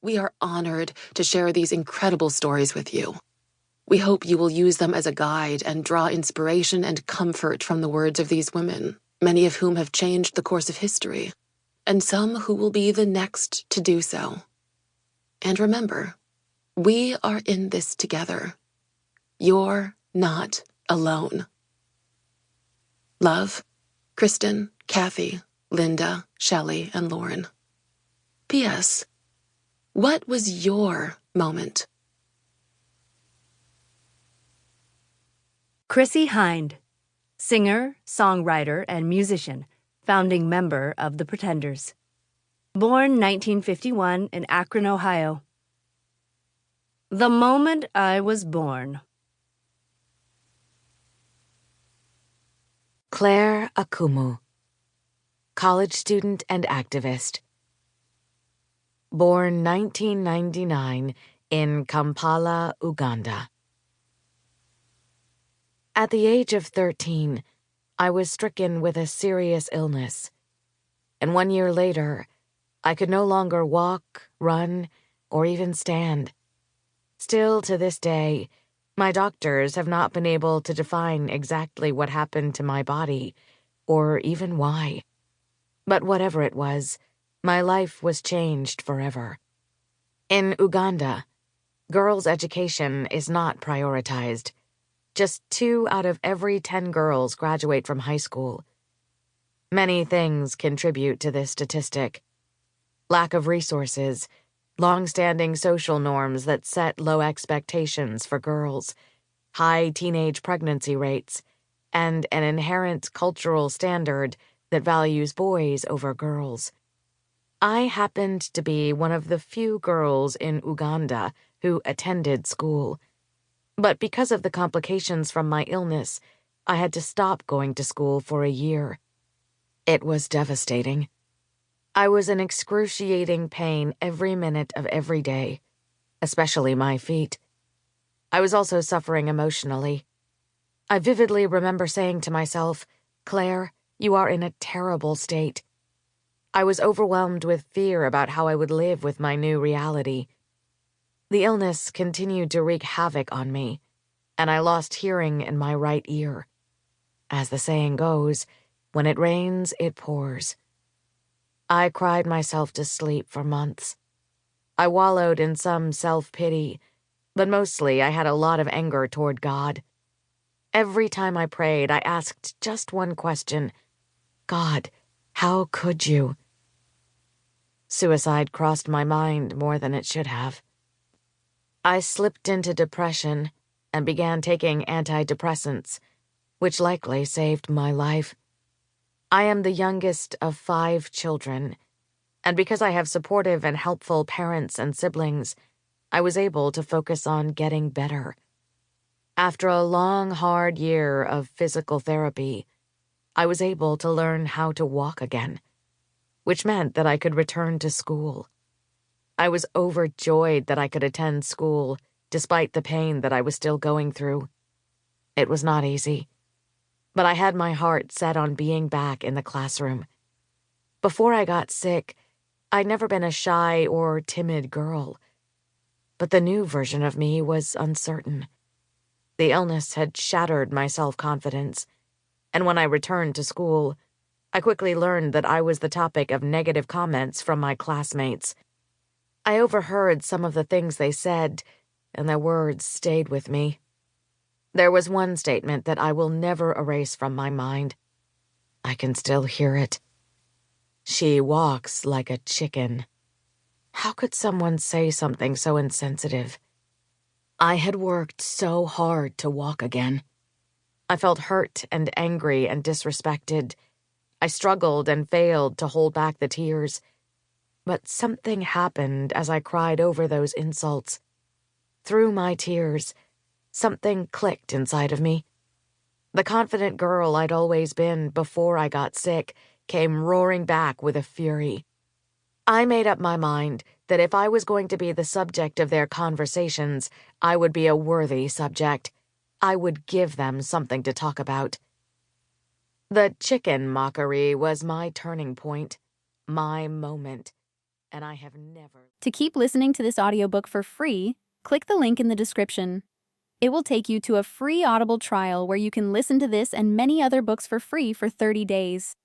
We are honored to share these incredible stories with you. We hope you will use them as a guide and draw inspiration and comfort from the words of these women, many of whom have changed the course of history, and some who will be the next to do so. And remember, we are in this together. You're not alone. Love, Kristin, Kathy, Linda, Shelley, and Lauren. P.S. What was your moment? Chrissie Hynde, singer, songwriter, and musician, founding member of The Pretenders. Born 1951 in Akron, Ohio. The moment I was born. Claire Akumu, college student and activist. Born 1999 in Kampala, Uganda. At the age of 13, I was stricken with a serious illness, and 1 year later, I could no longer walk, run, or even stand. Still to this day, my doctors have not been able to define exactly what happened to my body, or even why. But whatever it was, my life was changed forever. In Uganda, girls' education is not prioritized. Just 2 out of every 10 girls graduate from high school. Many things contribute to this statistic. Lack of resources, long-standing social norms that set low expectations for girls, high teenage pregnancy rates, and an inherent cultural standard that values boys over girls. I happened to be one of the few girls in Uganda who attended school. But because of the complications from my illness, I had to stop going to school for a year. It was devastating. I was in excruciating pain every minute of every day, especially my feet. I was also suffering emotionally. I vividly remember saying to myself, "Claire, you are in a terrible state." I was overwhelmed with fear about how I would live with my new reality. The illness continued to wreak havoc on me, and I lost hearing in my right ear. As the saying goes, when it rains, it pours. I cried myself to sleep for months. I wallowed in some self-pity, but mostly I had a lot of anger toward God. Every time I prayed, I asked just one question: God, how could you? Suicide crossed my mind more than it should have. I slipped into depression and began taking antidepressants, which likely saved my life. I am the youngest of 5 children, and because I have supportive and helpful parents and siblings, I was able to focus on getting better. After a long, hard year of physical therapy, I was able to learn how to walk again, which meant that I could return to school. I was overjoyed that I could attend school, despite the pain that I was still going through. It was not easy, but I had my heart set on being back in the classroom. Before I got sick, I'd never been a shy or timid girl, but the new version of me was uncertain. The illness had shattered my self-confidence, and when I returned to school, I quickly learned that I was the topic of negative comments from my classmates. I overheard some of the things they said, and their words stayed with me. There was one statement that I will never erase from my mind. I can still hear it. She walks like a chicken. How could someone say something so insensitive? I had worked so hard to walk again. I felt hurt and angry and disrespected. I struggled and failed to hold back the tears. But something happened as I cried over those insults. Through my tears, something clicked inside of me. The confident girl I'd always been before I got sick came roaring back with a fury. I made up my mind that if I was going to be the subject of their conversations, I would be a worthy subject. I would give them something to talk about. The chicken mockery was my turning point, my moment. and I have never. To keep listening to this audiobook for free, click the link in the description. It will take you to a free Audible trial where you can listen to this and many other books for free for 30 days.